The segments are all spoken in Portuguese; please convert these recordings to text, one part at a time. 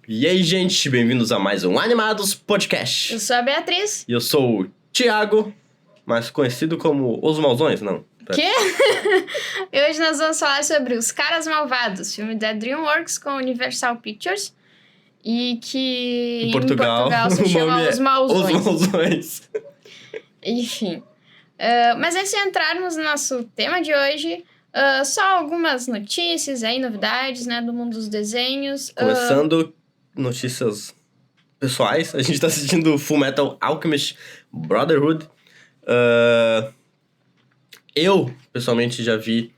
E aí, gente, bem-vindos a mais um Animados Podcast. Eu sou a Beatriz. E eu sou o Thiago, mais conhecido como Os Mauzões, não. Quê? E hoje nós vamos falar sobre Os Caras Malvados, filme da DreamWorks com Universal Pictures. E que em Portugal se chama Os Mauzões. Os Mauzões. Enfim. Mas antes de entrarmos no nosso tema de hoje, só algumas notícias aí, novidades, né, do mundo dos desenhos. Começando notícias pessoais, a gente tá assistindo Fullmetal Alchemist Brotherhood. Eu, pessoalmente, já vi...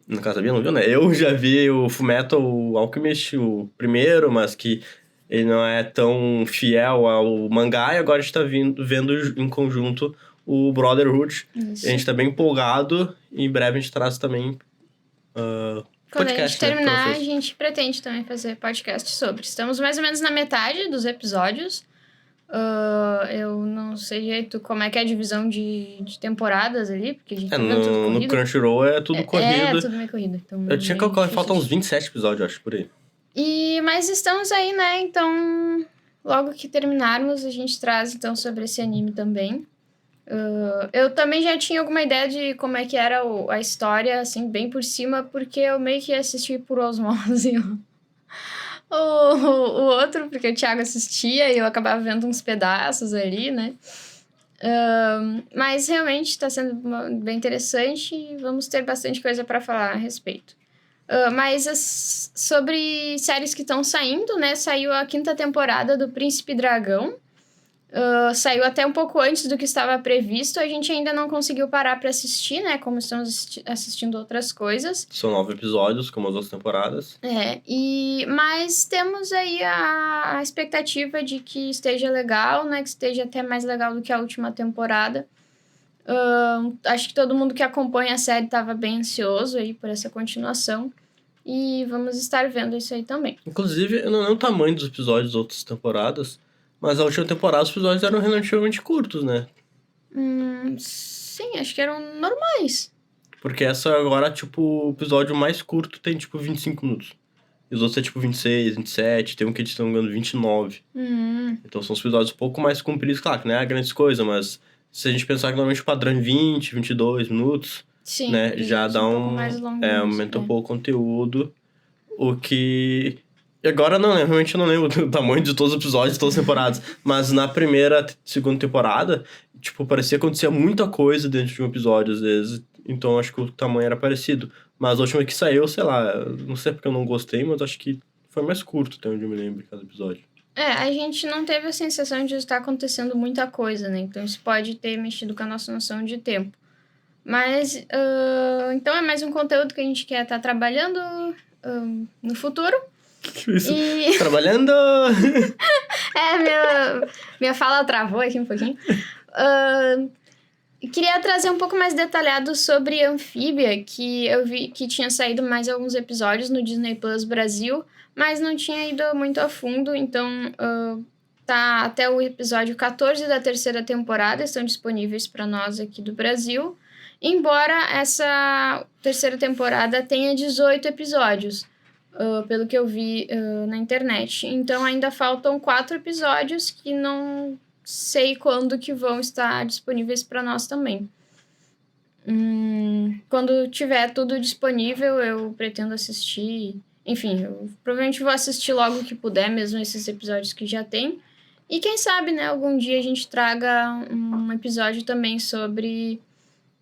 No caso, a Bia não viu, né? Eu já vi o Fullmetal Alchemist, o primeiro, mas que ele não é tão fiel ao mangá. E agora a gente tá vendo em conjunto o Brotherhood. Isso. A gente tá bem empolgado. E em breve a gente traz também Quando podcast, a gente terminar, né, a gente pretende também fazer podcast sobre. Estamos mais ou menos na metade dos episódios. Eu não sei direito como é que é a divisão de temporadas ali, porque a gente tá vendo tudo corrido. No Crunchyroll é tudo corrido. É, tudo meio corrido. Então, Eu tinha calculado que faltam uns 27 episódios, acho, por aí. Mas estamos aí, né? Então, logo que terminarmos, a gente traz, então, sobre esse anime também. Eu também já tinha alguma ideia de como é que era a história, assim, bem por cima, porque eu meio que assisti por osmose o outro, porque o Thiago assistia e eu acabava vendo uns pedaços ali, né? Mas realmente está sendo bem interessante e vamos ter bastante coisa para falar a respeito. Mas sobre séries que estão saindo, né? Saiu a 5ª temporada do Príncipe Dragão. Saiu até um pouco antes do que estava previsto. A gente ainda não conseguiu parar para assistir, né? Como estamos assistindo outras coisas. São 9 episódios, como as outras temporadas. Mas temos aí a expectativa de que esteja legal, né? Que esteja até mais legal do que a última temporada. Acho que todo mundo que acompanha a série estava bem ansioso aí por essa continuação. E vamos estar vendo isso aí também. Inclusive, eu não lembro o tamanho dos episódios das outras temporadas, mas a última temporada os episódios eram relativamente curtos, né? Sim, acho que eram normais. Porque essa agora, tipo, o episódio mais curto tem, tipo, 25 minutos. E os outros é, tipo, 26, 27, tem um que eles estão ganhando 29. Então são os episódios um pouco mais compridos, claro que não é grande coisa, mas se a gente pensar que normalmente o padrão é 20, 22 minutos, Sim, né, já dá um pouco mais longuinhos, aumenta um pouco o conteúdo, o que... E agora realmente eu não lembro do tamanho de todos os episódios, de todas as temporadas, mas na primeira, segunda temporada, tipo, parecia que acontecia muita coisa dentro de um episódio, às vezes, então acho que o tamanho era parecido. Mas a última que saiu, sei lá, não sei porque eu não gostei, mas acho que foi mais curto, até onde eu me lembro, cada episódio. A gente não teve a sensação de estar acontecendo muita coisa, né? Então isso pode ter mexido com a nossa noção de tempo. Mas, então é mais um conteúdo que a gente quer estar trabalhando no futuro. Isso. Trabalhando! Minha fala travou aqui um pouquinho. Queria trazer um pouco mais detalhado sobre Amphibia, que eu vi que tinha saído mais alguns episódios no Disney Plus Brasil, mas não tinha ido muito a fundo, então tá até o episódio 14 da 3ª temporada, estão disponíveis para nós aqui do Brasil, embora essa 3ª temporada tenha 18 episódios, pelo que eu vi na internet. Então ainda faltam 4 episódios que não sei quando que vão estar disponíveis para nós também. Quando tiver tudo disponível, eu pretendo assistir. Enfim, eu provavelmente vou assistir logo que puder, mesmo esses episódios que já tem. E quem sabe, né, algum dia a gente traga um episódio também sobre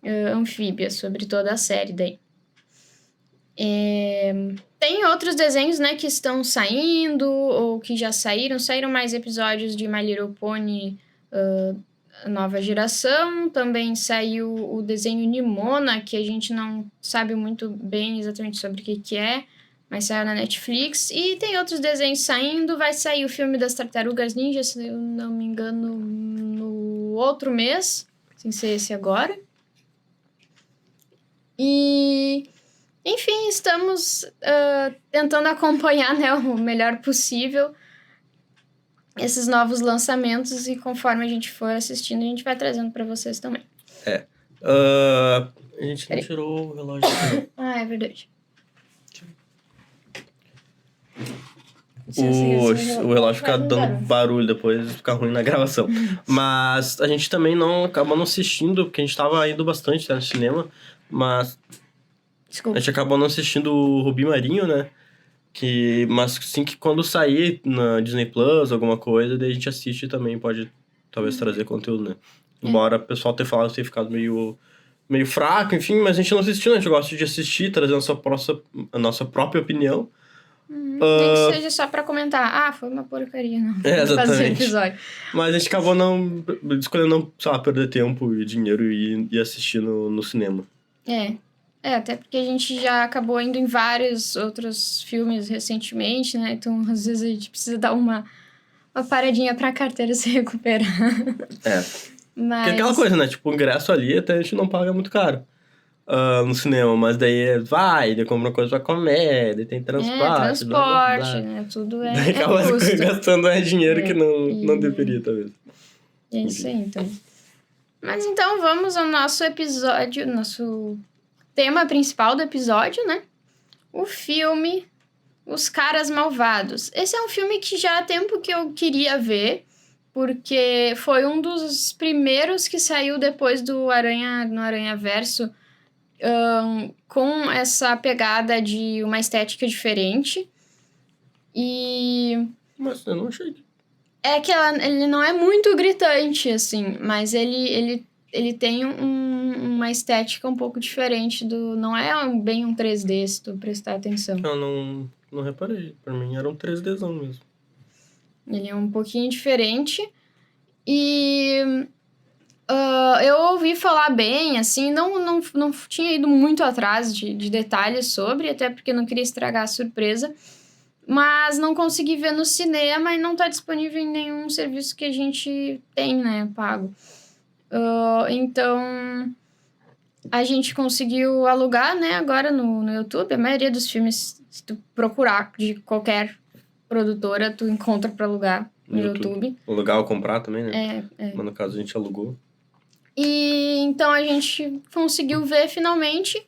Amphibia, sobre toda a série daí. Tem outros desenhos, né, que estão saindo ou que já saíram. Saíram mais episódios de My Little Pony nova geração. Também saiu o desenho Nimona, que a gente não sabe muito bem exatamente sobre o que é, mas saiu na Netflix. E tem outros desenhos saindo. Vai sair o filme das Tartarugas Ninja, se eu não me engano, no outro mês, sem ser esse agora. Enfim, estamos tentando acompanhar, né, o melhor possível esses novos lançamentos, e conforme a gente for assistindo, a gente vai trazendo para vocês também. A gente não tirou o relógio aqui. É verdade. O relógio fica dando barulho depois, fica ruim na gravação. Mas a gente também acabou não assistindo, porque a gente tava indo bastante, né, no cinema, mas Desculpa. a gente acabou não assistindo o Rubi Marinho, né? Mas sim que quando sair na Disney Plus, alguma coisa, daí a gente assiste também, pode talvez trazer conteúdo, né? Embora o pessoal tenha falado que tenha ficado meio fraco, enfim, mas a gente não assistiu, né? A gente gosta de assistir, trazer a nossa própria opinião. Nem que seja só pra comentar. Foi uma porcaria, não. Exatamente. Fazer episódio. Mas a gente acabou escolhendo não, sei lá, perder tempo e dinheiro e assistir no cinema. Até porque a gente já acabou indo em vários outros filmes recentemente, né? Então, às vezes, a gente precisa dar uma paradinha pra carteira se recuperar. Mas... Porque é aquela coisa, né? Tipo, o ingresso ali até a gente não paga muito caro no cinema. Mas daí ele compra coisa pra comer, daí tem transporte. Blá, né? Tudo é daí acaba custo. gastando dinheiro que não deveria, talvez. É isso aí, então. Mas então, vamos ao nosso episódio, nosso tema principal do episódio, né? O filme Os Caras Malvados. Esse é um filme que já há tempo que eu queria ver, porque foi um dos primeiros que saiu depois do no Aranhaverso, com essa pegada de uma estética diferente. Mas eu não achei. É que ele não é muito gritante, assim, mas ele tem uma estética um pouco diferente não é bem um 3D, se tu prestar atenção. Eu não reparei. Pra mim era um 3Dzão mesmo. Ele é um pouquinho diferente. E eu ouvi falar bem, assim, não tinha ido muito atrás de detalhes sobre, até porque não queria estragar a surpresa. Mas não consegui ver no cinema e não tá disponível em nenhum serviço que a gente tem, né, pago. Então, a gente conseguiu alugar, né, agora no YouTube. A maioria dos filmes, se tu procurar de qualquer produtora, tu encontra pra alugar no YouTube. Alugar ou comprar também, né? É. Mas no caso a gente alugou. E então a gente conseguiu ver finalmente.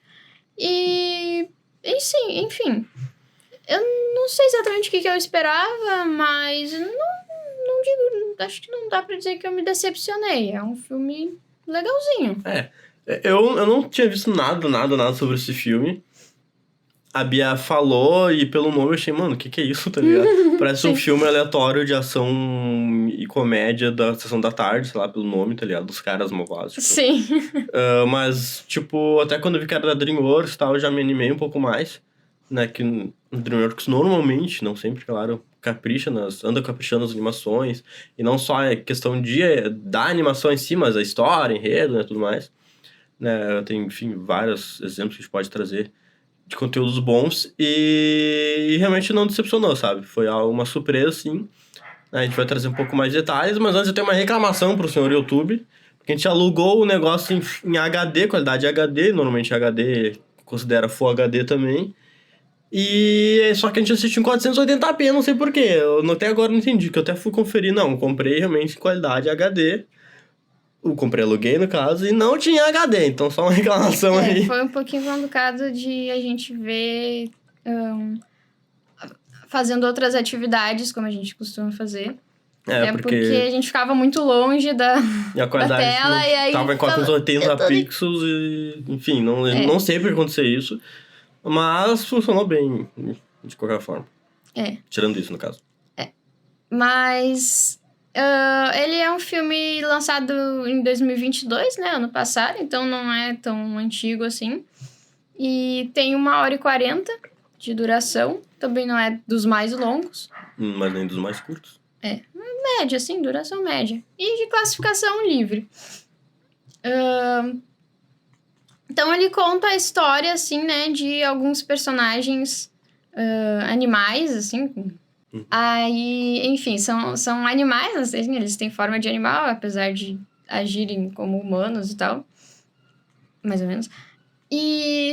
E sim, enfim. Eu não sei exatamente o que eu esperava, mas não digo... Acho que não dá pra dizer que eu me decepcionei. É um filme legalzinho. Eu não tinha visto nada sobre esse filme. A Bia falou e pelo nome eu achei, mano, o que é isso, tá ligado? Parece um filme aleatório de ação e comédia da Sessão da Tarde, sei lá, pelo nome, tá ligado? Dos Caras Malvados. Tipo. Sim. Mas, tipo, até quando eu vi que era da DreamWorks e tal, eu já me animei um pouco mais. Né, que o DreamWorks normalmente, não sempre, claro, anda caprichando nas animações, e não só é questão da animação em si, mas a história, enredo, né, tudo mais. Né, tem, enfim, vários exemplos que a gente pode trazer de conteúdos bons, e realmente não decepcionou, sabe? Foi uma surpresa, sim. A gente vai trazer um pouco mais de detalhes, mas antes eu tenho uma reclamação pro senhor YouTube, porque a gente alugou o negócio em HD, qualidade HD, normalmente HD considera Full HD também. E só que a gente assistiu em 480p, não sei porquê. Eu até agora não entendi, que eu até fui conferir. Não, comprei realmente em qualidade HD. Eu comprei, aluguei no caso, e não tinha HD. Então só uma reclamação aí. Foi um pouquinho complicado de a gente ver fazendo outras atividades, como a gente costuma fazer. Porque a gente ficava muito longe da tela e aí... Tava em 480 pixels e... Enfim, não sei por que acontecer isso. Mas funcionou bem, de qualquer forma. Tirando isso, no caso. Mas... ele é um filme lançado em 2022, né? Ano passado. Então, não é tão antigo assim. E tem 1h40 de duração. Também não é dos mais longos. Mas nem dos mais curtos. Média, assim, duração média. E de classificação livre. Então, ele conta a história, assim, né? De alguns personagens animais, assim. Aí, enfim, são animais, assim, eles têm forma de animal, apesar de agirem como humanos e tal. Mais ou menos.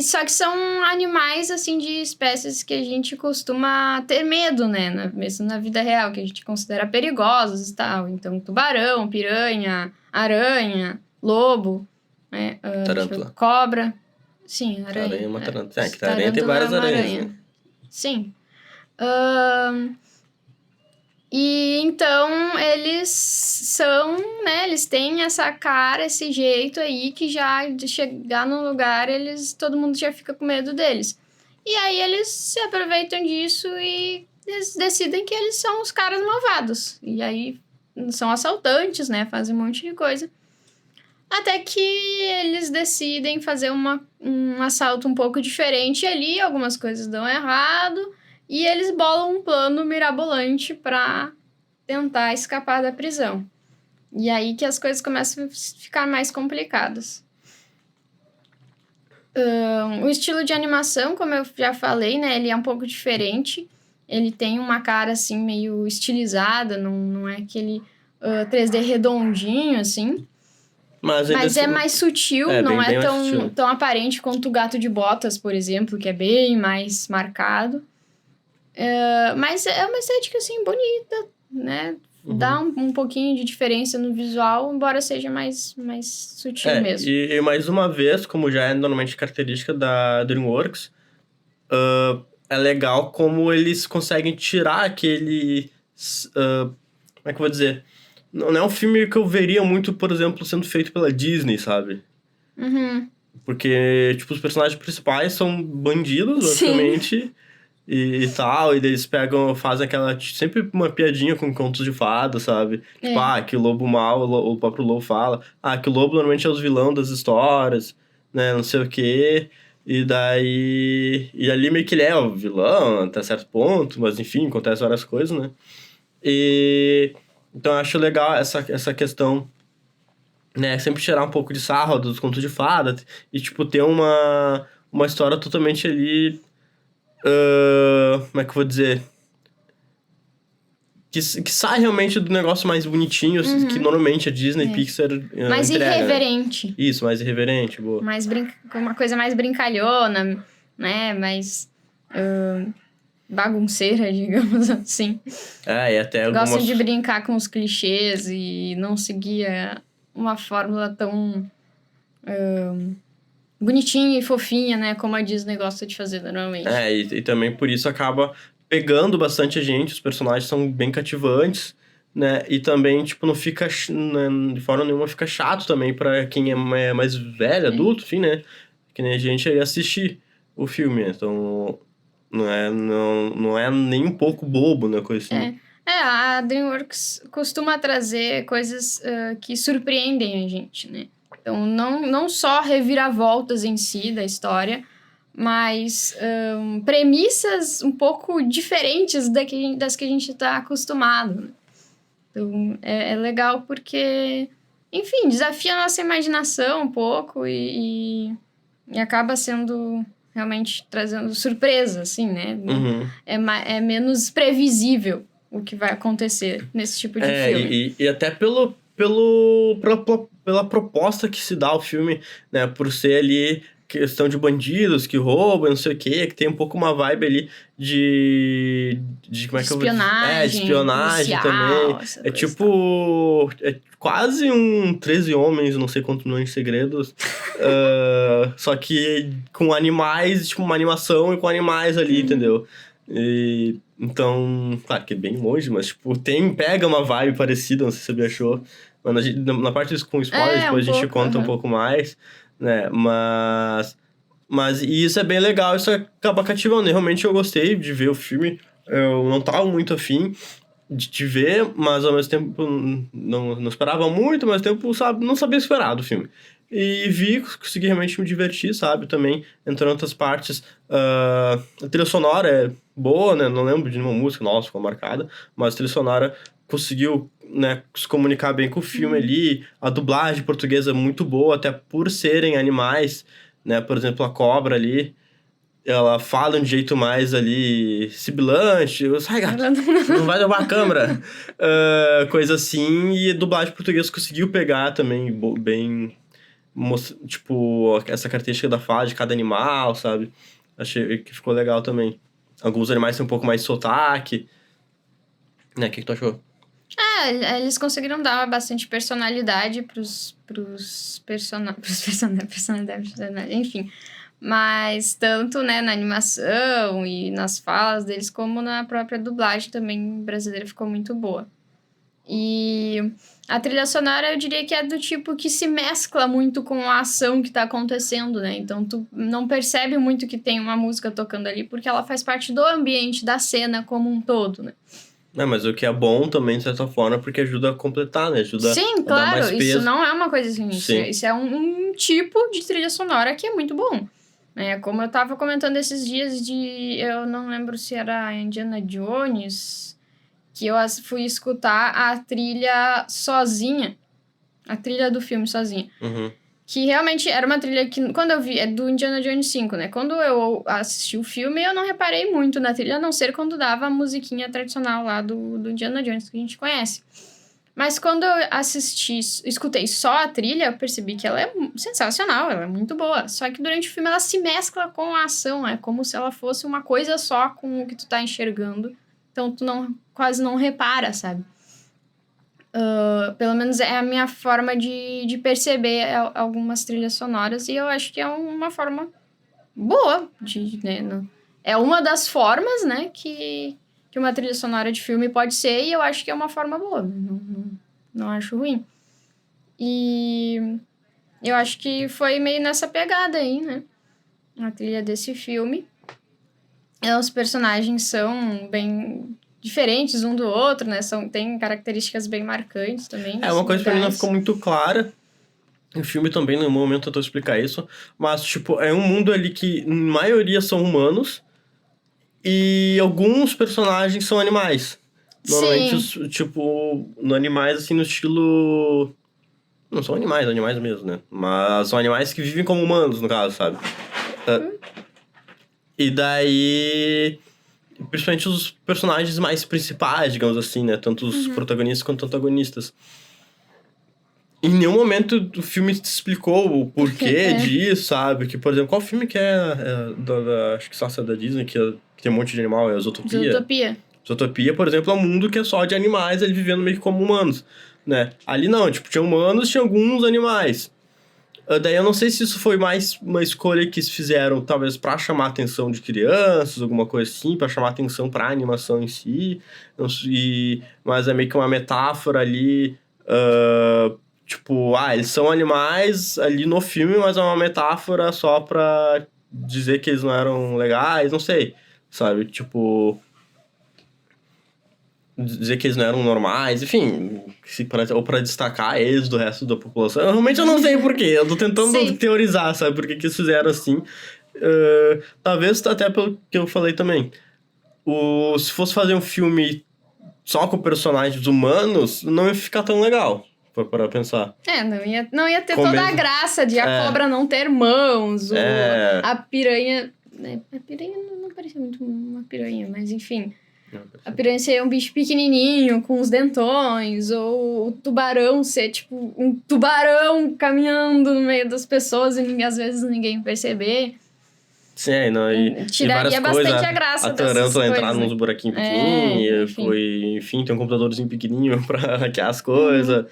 Só que são animais, assim, de espécies que a gente costuma ter medo, né? Mesmo na vida real, que a gente considera perigosos e tal. Então, tubarão, piranha, aranha, lobo, né? Tarântula. Cobra. Sim, aranha. Aranha é uma tarântula. Que tarântula tem várias aranhas, né? Sim. E então eles são, né? Eles têm essa cara, esse jeito aí que já de chegar num lugar, todo mundo já fica com medo deles. E aí eles se aproveitam disso e eles decidem que eles são os caras malvados. E aí são assaltantes, né? Fazem um monte de coisa. Até que eles decidem fazer um assalto um pouco diferente ali, algumas coisas dão errado, e eles bolam um plano mirabolante pra tentar escapar da prisão. E aí que as coisas começam a ficar mais complicadas. O estilo de animação, como eu já falei, né, ele é um pouco diferente. Ele tem uma cara, assim, meio estilizada, não é aquele 3D redondinho, assim. Mas é mais sutil, não bem é mais sutil. tão aparente quanto o Gato de Botas, por exemplo, que é bem mais marcado. Mas é uma estética, assim, bonita, né? Dá um pouquinho de diferença no visual, embora seja mais sutil mesmo. E mais uma vez, como já é normalmente característica da DreamWorks, é legal como eles conseguem tirar aquele... como é que eu vou dizer? Não é um filme que eu veria muito, por exemplo, sendo feito pela Disney, sabe? Uhum. Porque, tipo, os personagens principais são bandidos, Sim. basicamente, e tal, e eles fazem aquela, sempre uma piadinha com contos de fada, sabe? Tipo, que o lobo mau, o próprio lobo fala, que o lobo normalmente é os vilão das histórias, né, não sei o quê, e daí... E ali meio que ele é o vilão, até certo ponto, mas enfim, acontece várias coisas, né? E... Então eu acho legal essa questão, né? Sempre tirar um pouco de sarro dos contos de fada e, tipo, ter uma história totalmente ali... como é que eu vou dizer? Que sai realmente do negócio mais bonitinho, que normalmente a Disney e Pixar mais entrega, irreverente. Né? Isso, mais irreverente, boa. Uma coisa mais brincalhona, né? Mais bagunceira, digamos assim. E até algumas... Gostam de brincar com os clichês e não seguir uma fórmula tão bonitinha e fofinha, né? Como a Disney gosta de fazer normalmente. E também por isso acaba pegando bastante a gente, os personagens são bem cativantes, né? E também, tipo, não fica, né, de forma nenhuma fica chato também pra quem é mais velho, adulto, enfim, né? Que nem a gente aí assistir o filme, então não é nem um pouco bobo, né? Coisa assim. A DreamWorks costuma trazer coisas que surpreendem a gente, né? Então, não só reviravoltas em si da história, mas premissas um pouco diferentes das que a gente está acostumado. Né? Então, é legal porque, enfim, desafia a nossa imaginação um pouco e acaba sendo realmente trazendo surpresa, assim, né? Uhum. É menos previsível o que vai acontecer nesse tipo de filme. E até pela proposta que se dá ao filme, né? Por ser ali questão de bandidos que roubam, não sei o quê, que tem um pouco uma vibe ali de como é que espionagem, de espionagem policial, também. É tipo... É quase um 13 Homens, não sei quantos milhões de segredos. Só que com animais, tipo uma animação e com animais ali, entendeu? Então, claro que é bem longe, mas, tipo, pega uma vibe parecida, não sei se você achou. Mas na parte com spoilers, depois a gente conta um pouco mais, né? Mas isso é bem legal, isso acaba cativando. Realmente eu gostei de ver o filme, eu não tava muito afim de ver, mas ao mesmo tempo não esperava muito, mas ao mesmo tempo, sabe, não sabia esperar do filme. E consegui realmente me divertir, sabe? Também entrando em outras partes. A trilha sonora é boa, né? Não lembro de nenhuma música, nossa, ficou marcada. Mas a trilha sonora conseguiu, né, se comunicar bem com o filme ali. A dublagem portuguesa é muito boa, até por serem animais, né? Por exemplo, a cobra ali. Ela fala de um jeito mais ali sibilante. Sai, gato, não vai derrubar a câmera. Coisa assim. E a dublagem portuguesa conseguiu pegar também bem... Tipo, essa característica da fala de cada animal, sabe? Achei que ficou legal também. Alguns animais têm um pouco mais de sotaque. Né, o que tu achou? Eles conseguiram dar bastante personalidade pros personagens, enfim, Mas tanto, né, na animação e nas falas deles, como na própria dublagem também brasileira ficou muito boa. E a trilha sonora eu diria que é do tipo que se mescla muito com a ação que tá acontecendo, né? Então tu não percebe muito que tem uma música tocando ali, porque ela faz parte do ambiente, da cena como um todo, né? Mas o que é bom também, de certa forma, porque ajuda a completar, né? Ajuda Sim, a dar mais claro, peso. isso não é uma coisa assim, Sim. isso é um tipo de trilha sonora que é muito bom. Como eu tava comentando esses dias eu não lembro se era Indiana Jones, que eu fui escutar a trilha sozinha, a trilha do filme sozinha. Uhum. Que realmente era uma trilha que, quando eu vi, é do Indiana Jones 5, né? Quando eu assisti o filme, eu não reparei muito na trilha, a não ser quando dava a musiquinha tradicional lá do Indiana Jones, que a gente conhece. Mas quando eu escutei só a trilha, eu percebi que ela é sensacional, ela é muito boa. Só que durante o filme ela se mescla com a ação, é como se ela fosse uma coisa só com o que tu tá enxergando. Então tu quase não repara, sabe? Pelo menos é a minha forma de perceber algumas trilhas sonoras, e eu acho que é uma forma boa né? É uma das formas, né, que uma trilha sonora de filme pode ser, e eu acho que é uma forma boa, não acho ruim. E eu acho que foi meio nessa pegada aí, né, a trilha desse filme. Os personagens são bem diferentes um do outro, né? Tem características bem marcantes também. Uma coisa pra mim não legais. ficou muito clara. O filme também, no momento, eu tô explicar isso. Mas, tipo, é um mundo ali que, em maioria, são humanos. E alguns personagens são animais. Normalmente, no animais, assim, no estilo... Não são animais mesmo, né? Mas são animais que vivem como humanos, no caso, sabe? E daí... Principalmente os personagens mais principais, digamos assim, né? Tanto os protagonistas quanto os antagonistas. Em nenhum momento o filme te explicou o porquê disso, sabe? Que, por exemplo, qual filme que acho que só é da Disney, que tem um monte de animal, é Zootopia? Zootopia, por exemplo, é um mundo que é só de animais, eles vivendo meio que como humanos, né? Ali não, tipo, tinha humanos, tinha alguns animais. Daí eu não sei se isso foi mais uma escolha que eles fizeram, talvez pra chamar a atenção de crianças, alguma coisa assim, pra chamar a atenção pra animação em si. Mas é meio que uma metáfora ali, tipo, eles são animais ali no filme, mas é uma metáfora só pra dizer que eles não eram legais, não sei, sabe? Tipo, dizer que eles não eram normais, enfim, ou pra destacar eles do resto da população. Realmente eu não sei porquê, eu tô tentando teorizar, sabe, por que eles fizeram assim. Talvez até pelo que eu falei também. Se fosse fazer um filme só com personagens humanos, não ia ficar tão legal, pra pensar. Não ia ter toda a graça de a cobra não ter mãos, a piranha... A piranha não parecia muito uma piranha, mas enfim... A piranha ser um bicho pequenininho, com os dentões, ou o tubarão ser, tipo, um tubarão caminhando no meio das pessoas e às vezes ninguém perceber. Sim, tiraria e bastante coisas, a graça a tarântula entrar né? nos buraquinhos pequenininhos, enfim, tem um computadorzinho pequenininho pra hackear as coisas,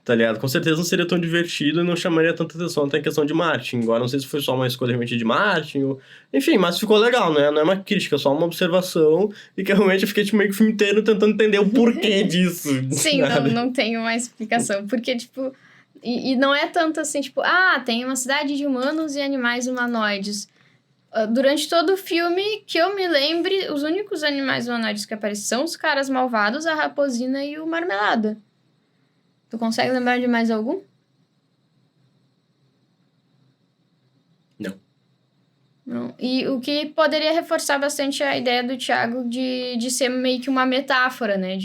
tá ligado? Com certeza não seria tão divertido e não chamaria tanta atenção até em questão de marketing. Agora, não sei se foi só uma escolha realmente de marketing, enfim, mas ficou legal, né? Não é uma crítica, é só uma observação e que realmente eu fiquei tipo, meio que o filme inteiro tentando entender o porquê disso. Sim, não tem uma explicação, porque, tipo... E não é tanto assim, tipo, tem uma cidade de humanos e animais humanoides. Durante todo o filme, que eu me lembre, os únicos animais humanoides que aparecem são os caras malvados, a raposina e o marmelada. Tu consegue lembrar de mais algum? Não. E o que poderia reforçar bastante a ideia do Thiago de ser meio que uma metáfora, né?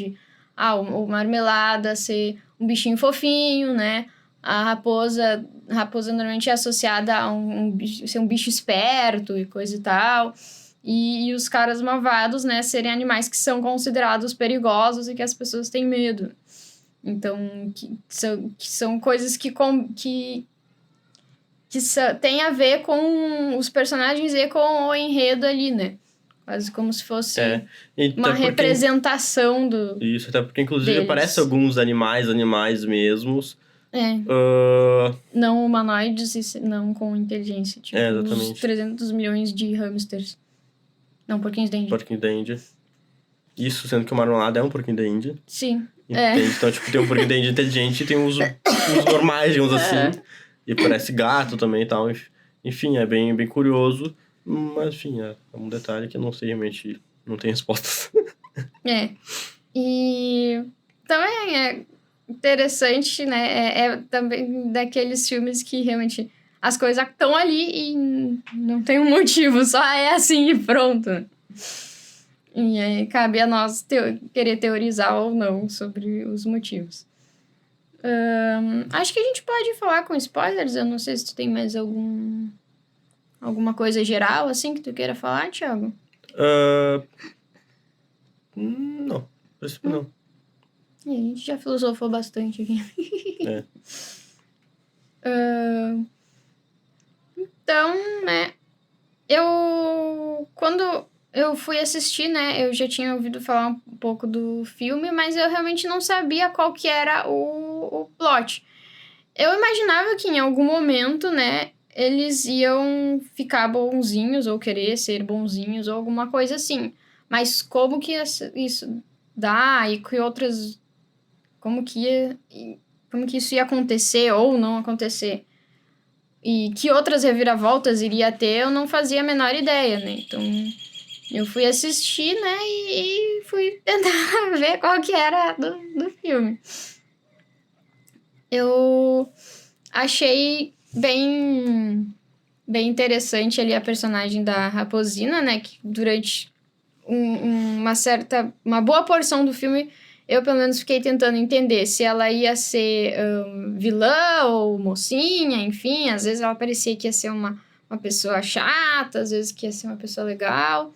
O marmelada ser um bichinho fofinho, né? A raposa normalmente é associada a ser um bicho esperto e coisa e tal. E os caras malvados, né? Serem animais que são considerados perigosos e que as pessoas têm medo. Então, que são coisas que tem a ver com os personagens e com o enredo ali, né? Quase como se fosse uma representação do... Isso, até porque, inclusive, deles. aparece alguns animais mesmos, É, Ah, não humanoides e não com inteligência. Tipo, exatamente. os 300 milhões de hamsters. Não, porquinhos da Índia. Porquinho da Índia. Isso, sendo que o Marmelada é um porquinho da Índia. Sim. Entende? Então, tipo, tem um porquinho da Índia inteligente e tem os normais, digamos assim. E parece gato também e tal. Enfim, é bem, bem curioso. Mas, enfim, é um detalhe que eu não sei realmente... Não tem respostas. É. E também é interessante, né? É também daqueles filmes que realmente as coisas estão ali e não tem um motivo, só é assim e pronto. E aí cabe a nós querer teorizar ou não sobre os motivos. Acho que a gente pode falar com spoilers. Eu não sei se tu tem mais alguma coisa geral assim que tu queira falar, Thiago. Não, a princípio não. A gente já filosofou bastante aqui. É. Então, né, quando eu fui assistir, né, eu já tinha ouvido falar um pouco do filme, mas eu realmente não sabia qual que era o plot. Eu imaginava que em algum momento, né, eles iam ficar bonzinhos ou querer ser bonzinhos ou alguma coisa assim. Mas como que isso dá e que outras... Como que isso ia acontecer ou não acontecer? E que outras reviravoltas iria ter, eu não fazia a menor ideia, né? Então, eu fui assistir, né? E fui tentar ver qual que era do filme. Eu achei bem interessante ali a personagem da Raposina, né? Que durante uma boa porção do filme, eu pelo menos fiquei tentando entender se ela ia ser vilã ou mocinha, enfim. Às vezes ela parecia que ia ser uma pessoa chata, às vezes que ia ser uma pessoa legal.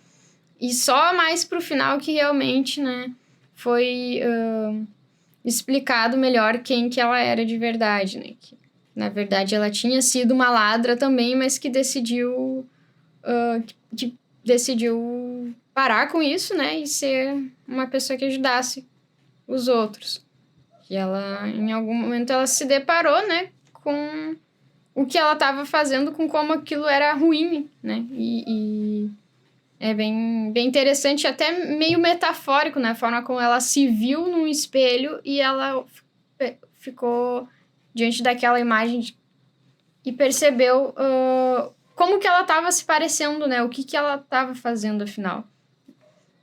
E só mais pro final que realmente, né, foi explicado melhor quem que ela era de verdade, né? Que, na verdade, ela tinha sido uma ladra também, mas que decidiu parar com isso, né? E ser uma pessoa que ajudasse os outros. E ela, em algum momento, ela se deparou, né? Com o que ela estava fazendo, com como aquilo era ruim, né? E é bem interessante, até meio metafórico, né? A forma como ela se viu num espelho e ela ficou diante daquela imagem e percebeu como que ela estava se parecendo, né? O que ela estava fazendo, afinal.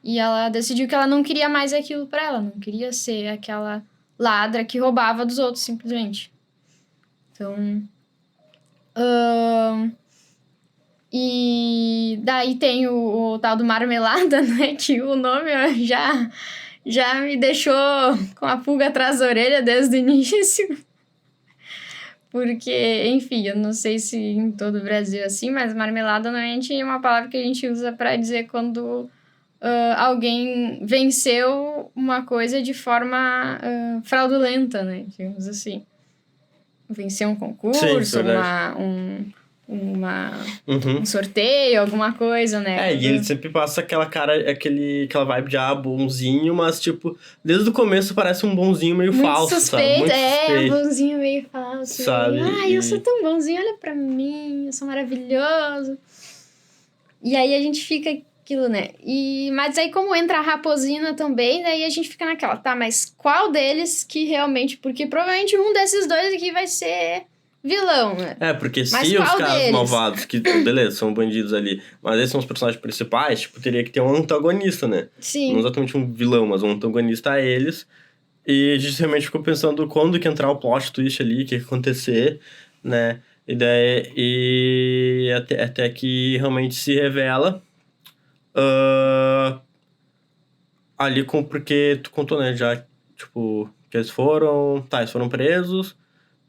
E ela decidiu que ela não queria mais aquilo pra ela. Não queria ser aquela ladra que roubava dos outros, simplesmente. Então... E daí tem o tal do Marmelada, né? Que o nome já me deixou com a pulga atrás da orelha desde o início. Porque, enfim, eu não sei se em todo o Brasil é assim, mas marmelada normalmente é uma palavra que a gente usa pra dizer quando alguém venceu uma coisa de forma fraudulenta, né? Digamos assim. Venceu um concurso, Sim, um sorteio, alguma coisa, né? E ele sempre passa aquela aquela vibe de bonzinho, mas tipo, desde o começo parece um bonzinho meio muito falso, suspeito, sabe? Muito um bonzinho meio falso. Sabe? Eu sou tão bonzinho, olha pra mim, eu sou maravilhoso. E aí a gente fica aquilo, né? Mas aí como entra a Raposina também, daí a gente fica naquela, tá, mas qual deles que realmente... Porque provavelmente um desses dois aqui vai ser vilão, né? Porque mas se os caras deles? malvados, que beleza, são bandidos ali, mas eles são os personagens principais, tipo, teria que ter um antagonista, né? Sim. Não exatamente um vilão, mas um antagonista a eles. E a gente realmente ficou pensando quando que entrar o plot twist ali, o que ia acontecer, né? E até que realmente se revela ali porque tu contou, né, já, tipo, que eles foram presos,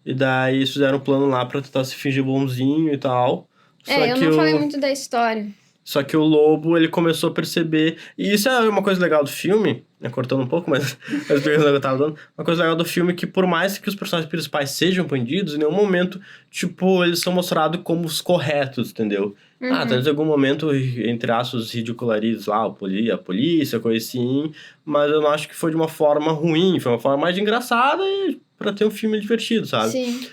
e daí eles fizeram um plano lá pra tentar se fingir bonzinho e tal. Eu não falei muito da história. Só que o lobo, ele começou a perceber... E isso é uma coisa legal do filme, né, cortando um pouco, mas pegando o que eu tava dando. Uma coisa legal do filme é que, por mais que os personagens principais sejam bandidos, em nenhum momento, tipo, eles são mostrados como os corretos, entendeu? Talvez em algum momento, entre aspas, ridicularizam lá a polícia, coisa assim, mas eu não acho que foi de uma forma ruim, foi uma forma mais engraçada e pra ter um filme divertido, sabe? Sim.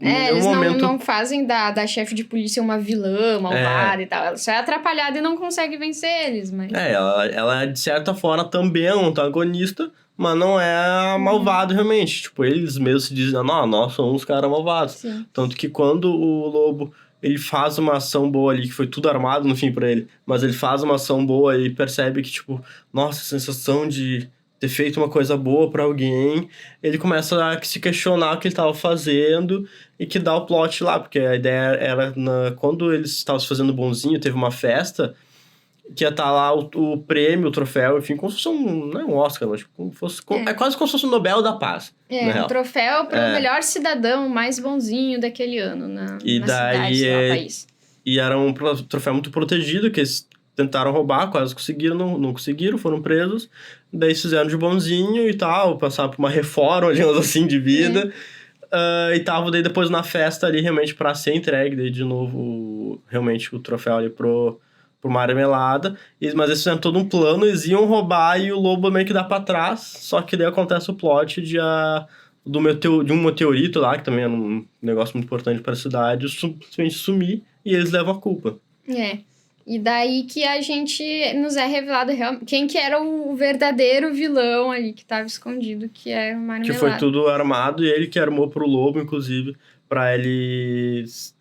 Em nenhum Eles momento... não fazem da chefe de polícia uma vilã malvada e tal. Ela só é atrapalhada e não consegue vencer eles, mas... Ela de certa forma também é um antagonista, mas não é malvado realmente. Tipo, eles mesmos se dizem, não, nós somos os caras malvados. Sim. Tanto que quando o lobo, ele faz uma ação boa ali, que foi tudo armado no fim pra ele, mas ele faz uma ação boa e percebe que, tipo, nossa, a sensação de ter feito uma coisa boa pra alguém, ele começa a se questionar o que ele tava fazendo e que dá o plot lá, porque a ideia era, quando eles estavam se fazendo bonzinho, teve uma festa, que ia estar lá o prêmio, o troféu, enfim, como se fosse não é um Oscar, mas tipo, como fosse, é quase como se fosse um Nobel da Paz. Um troféu pro melhor cidadão mais bonzinho daquele ano na cidade, sei lá, país. E era um troféu muito protegido, que eles tentaram roubar, quase conseguiram, não conseguiram, foram presos. Daí fizeram de bonzinho e tal, passaram por uma reforma, digamos assim, de vida. E tava daí depois na festa ali, realmente, pra ser entregue, daí de novo, realmente, o troféu ali pro Marmelada. Mas eles fizeram todo um plano, eles iam roubar e o lobo meio que dá pra trás. Só que daí acontece o plot de um meteorito lá, que também era um negócio muito importante pra cidade, simplesmente sumir e eles levam a culpa. E daí que a gente nos é revelado quem que era o verdadeiro vilão ali que tava escondido, que é o Marmelada. Que foi tudo armado e ele que armou pro lobo, inclusive, pra eles...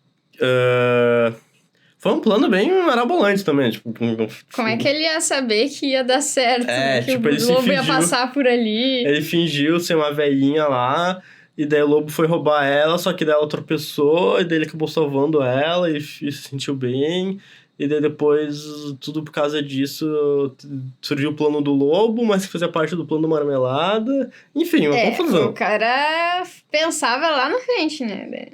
Foi um plano bem mirabolante também, tipo... Como é que ele ia saber que ia dar certo? Que tipo, o lobo ia passar por ali? Ele fingiu ser uma velhinha lá, e daí o lobo foi roubar ela, só que daí ela tropeçou, e daí ele acabou salvando ela, e se sentiu bem... E daí depois, tudo por causa disso, surgiu o plano do lobo, mas que fazia parte do plano do Marmelada. Enfim, uma confusão. O cara pensava lá na frente, né?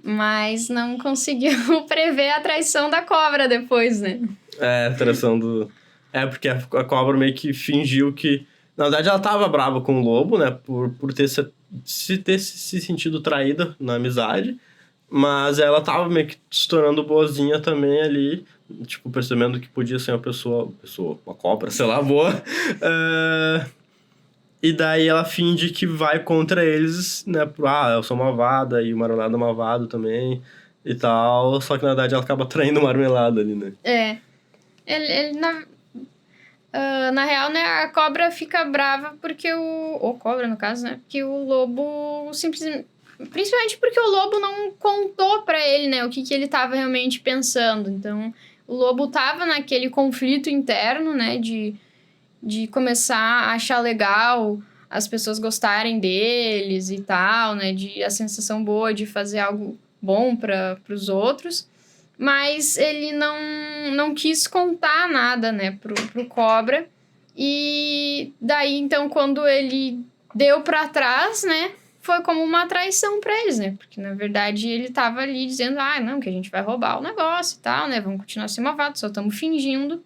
Mas não conseguiu prever a traição da cobra depois, né? A traição do... porque a cobra meio que fingiu que... Na verdade, ela tava brava com o lobo, né? Por ter se sentido traída na amizade. Mas ela tava meio que se tornando boazinha também ali, tipo, percebendo que podia ser uma cobra, sei lá, boa. E daí ela finge que vai contra eles, né, eu sou malvada e o Marmelada é malvado também e tal, só que na verdade ela acaba traindo o Marmelada ali, né. Ele na real, né, a cobra fica brava porque ou cobra no caso, né, porque o lobo simplesmente... Principalmente porque o lobo não contou pra ele, né, o que ele tava realmente pensando. Então, o lobo tava naquele conflito interno, né, de começar a achar legal as pessoas gostarem deles e tal, né, de a sensação boa de fazer algo bom pros outros. Mas ele não quis contar nada, né, pro cobra. E daí, então, quando ele deu pra trás, né, foi como uma traição pra eles, né? Porque, na verdade, ele tava ali dizendo, não, que a gente vai roubar o negócio e tal, né? Vamos continuar sendo malvados, só estamos fingindo.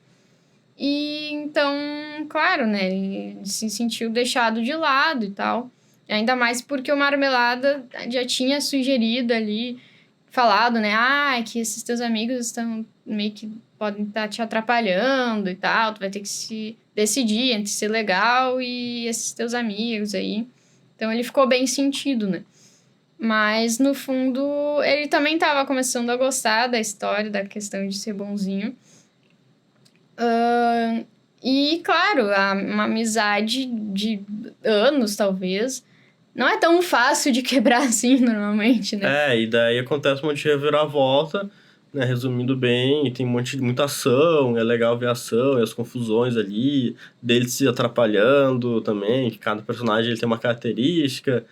E, então, claro, né? Ele se sentiu deixado de lado e tal. E ainda mais porque o Marmelada já tinha sugerido ali, falado, né? Que esses teus amigos estão meio que podem estar te atrapalhando e tal. Tu vai ter que se decidir entre ser legal e esses teus amigos aí. Então, ele ficou bem sentido, né? Mas, no fundo, ele também estava começando a gostar da história, da questão de ser bonzinho. E, claro, uma amizade de anos, talvez, não é tão fácil de quebrar assim, normalmente, né? E daí acontece um monte de reviravolta, né? Resumindo bem, tem muita ação, é legal ver a ação e as confusões ali, dele se atrapalhando também, que cada personagem ele tem uma característica,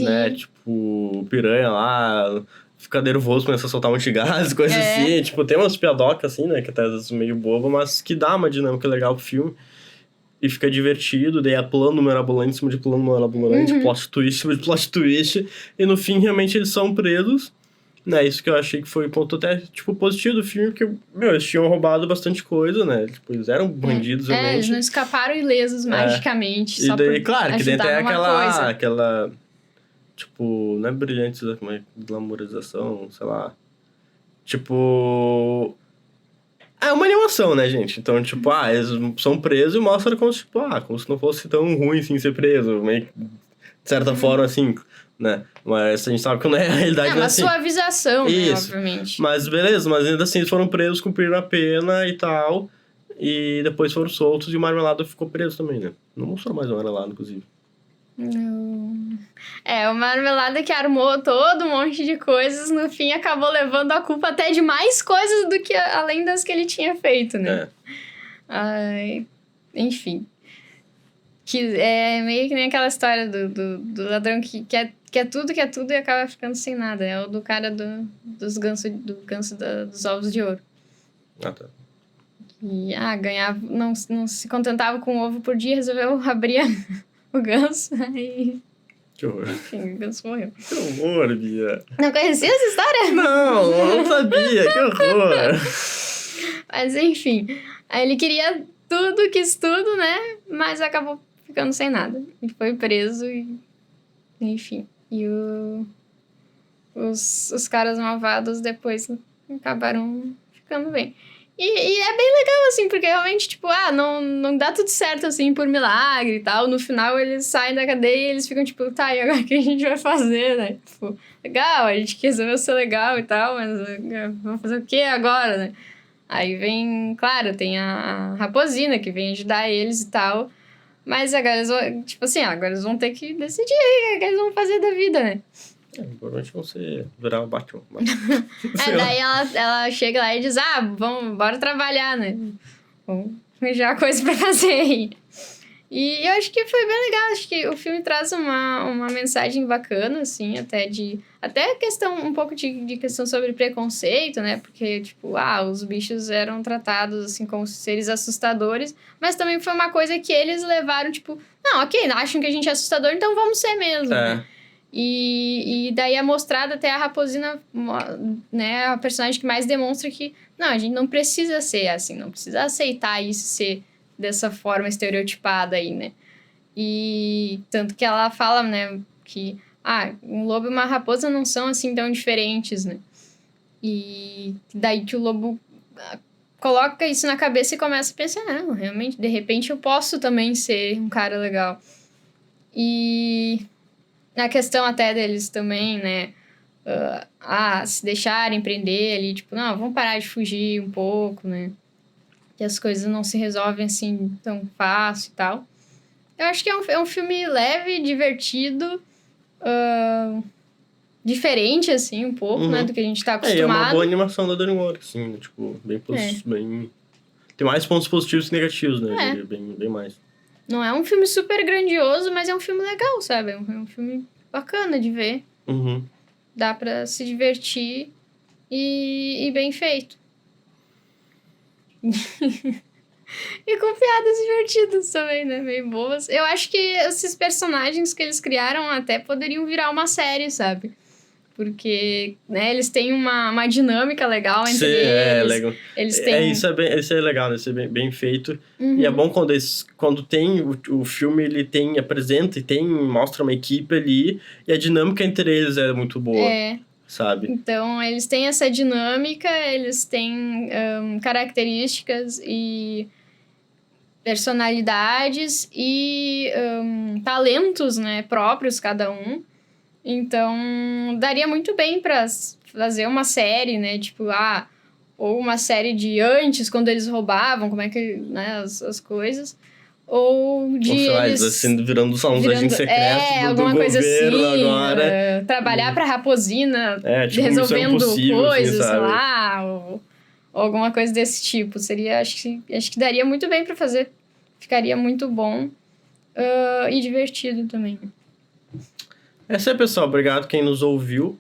né? Tipo, o piranha lá fica nervoso, começa a soltar um monte de gás, coisas assim. Tipo, tem umas piadocas assim, né? Que até às vezes meio boba, mas que dá uma dinâmica legal pro filme. E fica divertido, daí é plano mirabolante em cima de plano mirabolante, plot twist em cima de plot twist. E no fim, realmente, eles são presos. Né, isso que eu achei que foi um ponto até, tipo, positivo do filme, porque, eles tinham roubado bastante coisa, né? Tipo, eles eram bandidos, realmente. Eles não escaparam ilesos magicamente, e só daí, por claro, que dentro é coisa. aquela, tipo, não é brilhante, como é glamorização, sei lá. Tipo... É uma animação, né, gente? Então, tipo, eles são presos e mostram como, tipo, como se não fosse tão ruim, assim, ser preso. Meio de certa forma, assim, né? Mas a gente sabe que não é a realidade, uma assim. suavização, né, Isso. obviamente. Mas beleza, mas ainda assim eles foram presos, cumpriram a pena e tal. E depois foram soltos e o Marmelada ficou preso também, né? Não mostrou mais o Marmelada, inclusive. Não. O Marmelada que armou todo um monte de coisas, no fim acabou levando a culpa até de mais coisas do que além das que ele tinha feito, né? Ai, enfim. Que é meio que nem aquela história do ladrão que quer tudo e acaba ficando sem nada. É o do cara dos ganso dos ovos de ouro. Ah, tá. E, ganhava, não se contentava com um ovo por dia, resolveu abrir o ganso, aí... Que horror. Enfim, o ganso morreu. Que horror, Bia. Não conhecia essa história? Não, eu não sabia. Que horror. Mas, enfim. Aí ele queria tudo, quis tudo, né? Mas acabou ficando sem nada. E foi preso e... Enfim. E os caras malvados depois acabaram ficando bem. E é bem legal, assim, porque realmente, tipo, não dá tudo certo, assim, por milagre e tal. No final, eles saem da cadeia e eles ficam, tipo, tá, e agora o que a gente vai fazer, né? Tipo, legal, a gente resolveu ser legal e tal, mas vamos fazer o que agora, né? Aí vem, claro, tem a Raposina, que vem ajudar eles e tal. Mas agora eles vão, tipo assim, agora eles vão ter que decidir o que eles vão fazer da vida, né? Provavelmente vão ser virar o Batman. Daí ela chega lá e diz, bora trabalhar, né? Vamos arranjar coisa pra fazer aí. E eu acho que foi bem legal, acho que o filme traz uma mensagem bacana, assim, até questão, um pouco de questão sobre preconceito, né? Porque, tipo, os bichos eram tratados, assim, como seres assustadores, mas também foi uma coisa que eles levaram, tipo, não, ok, acham que a gente é assustador, então vamos ser mesmo, né? E daí é mostrada até a Raposina, né, a personagem que mais demonstra que, não, a gente não precisa ser assim, não precisa aceitar isso ser dessa forma estereotipada aí, né? E tanto que ela fala, né, que, um lobo e uma raposa não são assim tão diferentes, né? E daí que o lobo coloca isso na cabeça e começa a pensar, não, realmente, de repente eu posso também ser um cara legal. E... na questão até deles também, né? Se deixarem prender ali, tipo, não, vamos parar de fugir um pouco, né? Que as coisas não se resolvem assim tão fácil e tal. Eu acho que é um filme leve, divertido, diferente, assim, um pouco, né? Do que a gente tá acostumado. É uma boa animação da DreamWorks, assim, né? Tipo, bem... Tem mais pontos positivos que negativos, né? Eu diria, bem mais. Não é um filme super grandioso, mas é um filme legal, sabe? É um filme bacana de ver. Uhum. Dá pra se divertir e bem feito. E com piadas divertidas também, né? Meio boas. Eu acho que esses personagens que eles criaram até poderiam virar uma série, sabe? Porque, né, eles têm uma dinâmica legal entre eles. Legal. Eles têm... Isso é legal, né? Isso é bem feito. Uhum. E é bom quando tem o filme, ele apresenta e mostra uma equipe ali, e a dinâmica entre eles é muito boa, sabe? Então, eles têm essa dinâmica, eles têm características e personalidades e talentos, né, próprios, cada um. Então, daria muito bem pra fazer uma série, né? Tipo, ou uma série de antes, quando eles roubavam, como é que, né, as coisas. Ou de sei lá, eles... assim, virando uns agentes secretos do alguma coisa governo assim, agora. trabalhar pra Raposina, tipo, resolvendo coisas, assim, sei lá, ou alguma coisa desse tipo. Seria, acho que daria muito bem pra fazer. Ficaria muito bom e divertido também. É isso aí, pessoal. Obrigado quem nos ouviu.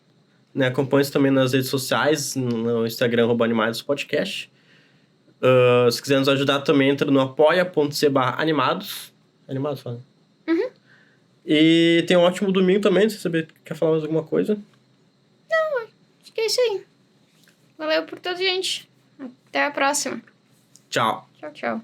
Né? Acompanhe-se também nas redes sociais, no Instagram, @animadospodcast. Se quiser nos ajudar também, entra no apoia.c/animados. Animados, fala. Uhum. E tem um ótimo domingo também, se você quer falar mais alguma coisa. Não, acho que é isso aí. Valeu por tudo, gente. Até a próxima. Tchau. Tchau.